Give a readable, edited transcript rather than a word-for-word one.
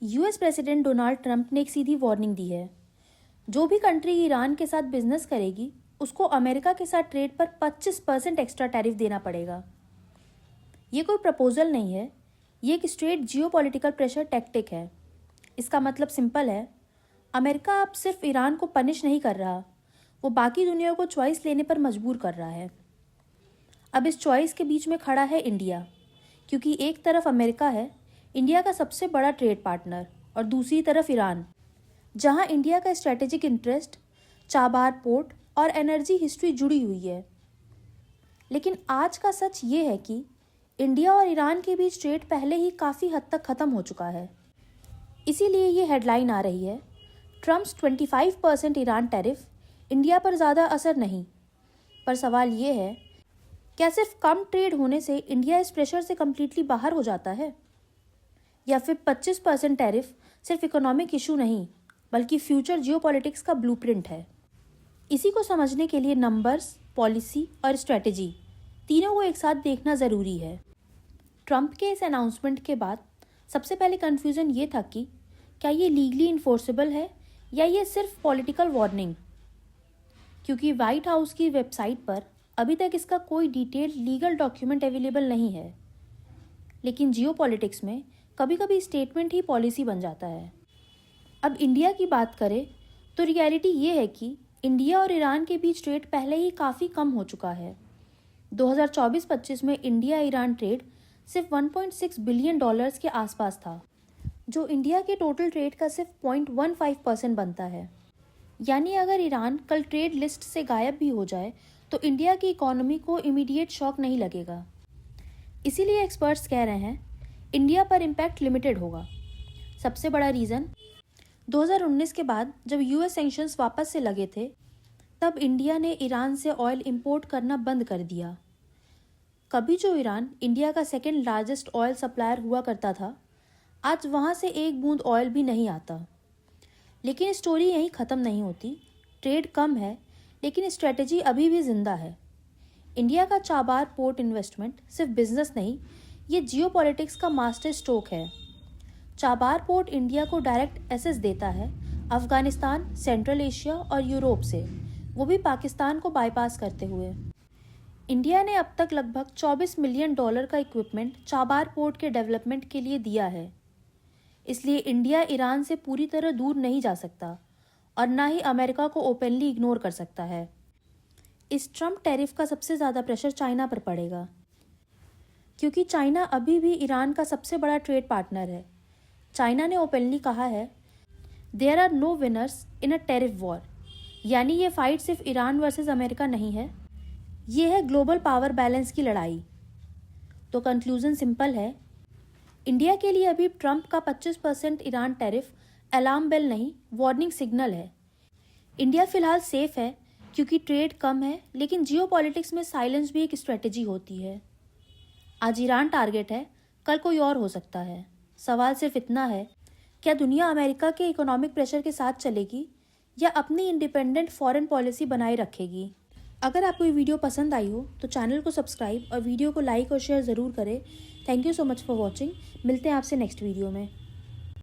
US president Donald Trump ने एक सीधी warning दी है। जो भी कंट्री ईरान के साथ बिजनेस करेगी उसको अमेरिका के साथ ट्रेड पर 25% एक्स्ट्रा टैरिफ देना पड़ेगा। ये कोई प्रपोजल नहीं है, ये एक स्ट्रेट जियोपॉलिटिकल प्रेशर टैक्टिक है। इसका मतलब सिंपल है, अमेरिका अब सिर्फ ईरान को पनिश नहीं कर रहा, वो बाकी दुनिया को चॉइस लेने पर मजबूर कर रहा है। अब इस चॉइस के बीच में खड़ा है इंडिया, क्योंकि एक तरफ अमेरिका है, इंडिया का सबसे बड़ा ट्रेड पार्टनर, और दूसरी तरफ ईरान, जहां इंडिया का स्ट्रेटेजिक इंटरेस्ट, चाबार पोर्ट और एनर्जी हिस्ट्री जुड़ी हुई है। लेकिन आज का सच ये है कि इंडिया और ईरान के बीच ट्रेड पहले ही काफ़ी हद तक ख़त्म हो चुका है। इसीलिए ये हेडलाइन आ रही है, ट्रम्प्स 25% ईरान टैरिफ, इंडिया पर ज़्यादा असर नहीं। पर सवाल ये है, क्या सिर्फ कम ट्रेड होने से इंडिया इस प्रेशर से कम्प्लीटली बाहर हो जाता है, या फिर 25% टैरिफ सिर्फ इकोनॉमिक इशू नहीं बल्कि फ्यूचर जियोपॉलिटिक्स का ब्लूप्रिंट है। इसी को समझने के लिए नंबर्स, पॉलिसी और स्ट्रेटेजी तीनों को एक साथ देखना ज़रूरी है। ट्रंप के इस अनाउंसमेंट के बाद सबसे पहले कन्फ्यूज़न ये था कि क्या ये लीगली इन्फोर्सेबल है या ये सिर्फ पॉलिटिकल वार्निंग, क्योंकि वाइट हाउस की वेबसाइट पर अभी तक इसका कोई डिटेल्ड लीगल डॉक्यूमेंट अवेलेबल नहीं है। लेकिन जियोपॉलिटिक्स में कभी कभी स्टेटमेंट ही पॉलिसी बन जाता है। अब इंडिया की बात करें तो रियलिटी ये है कि इंडिया और ईरान के बीच ट्रेड पहले ही काफ़ी कम हो चुका है। 2024-25 में इंडिया ईरान ट्रेड सिर्फ 1.6 बिलियन डॉलर्स के आसपास था, जो इंडिया के टोटल ट्रेड का सिर्फ 0.15% बनता है। यानी अगर ईरान कल ट्रेड लिस्ट से गायब भी हो जाए तो इंडिया की इकोनॉमी को इमीडिएट शॉक नहीं लगेगा। इसीलिए एक्सपर्ट्स कह रहे हैं इंडिया पर इम्पैक्ट लिमिटेड होगा। सबसे बड़ा रीज़न, 2019 के बाद जब यूएस सैंक्शंस वापस से लगे थे, तब इंडिया ने ईरान से ऑयल इंपोर्ट करना बंद कर दिया। कभी जो ईरान इंडिया का सेकेंड लार्जेस्ट ऑयल सप्लायर हुआ करता था, आज वहाँ से एक बूंद ऑयल भी नहीं आता। लेकिन स्टोरी यहीं ख़त्म नहीं होती। ट्रेड कम है लेकिन स्ट्रेटजी अभी भी जिंदा है। इंडिया का चाबार पोर्ट इन्वेस्टमेंट सिर्फ बिजनेस नहीं, ये जियोपॉलिटिक्स का मास्टर स्ट्रोक है। चाबार पोर्ट इंडिया को डायरेक्ट एक्सेस देता है अफगानिस्तान, सेंट्रल एशिया और यूरोप से, वो भी पाकिस्तान को बाईपास करते हुए। इंडिया ने अब तक लगभग 24 मिलियन डॉलर का इक्विपमेंट चाबार पोर्ट के डेवलपमेंट के लिए दिया है। इसलिए इंडिया ईरान से पूरी तरह दूर नहीं जा सकता और ना ही अमेरिका को ओपनली इग्नोर कर सकता है। इस ट्रंप टैरिफ का सबसे ज़्यादा प्रेशर चाइना पर पड़ेगा, क्योंकि चाइना अभी भी ईरान का सबसे बड़ा ट्रेड पार्टनर है। चाइना ने ओपनली कहा है, there are no winners in a tariff war, यानी ये फाइट सिर्फ ईरान वर्सेस अमेरिका नहीं है, ये है ग्लोबल पावर बैलेंस की लड़ाई। तो कंक्लूजन सिंपल है, इंडिया के लिए अभी ट्रंप का 25% ईरान टैरिफ अलार्म बेल नहीं, वार्निंग सिग्नल है। इंडिया फिलहाल सेफ है क्योंकि ट्रेड कम है, लेकिन जियोपॉलिटिक्स में साइलेंस भी एक स्ट्रेटेजी होती है। आज ईरान टारगेट है, कल कोई और हो सकता है। सवाल सिर्फ इतना है, क्या दुनिया अमेरिका के इकोनॉमिक प्रेशर के साथ चलेगी या अपनी इंडिपेंडेंट फॉरेन पॉलिसी बनाए रखेगी। अगर आपको ये वीडियो पसंद आई हो तो चैनल को सब्सक्राइब और वीडियो को लाइक और शेयर ज़रूर करें। Thank you so much for watching. मिलते हैं आपसे नेक्स्ट वीडियो में।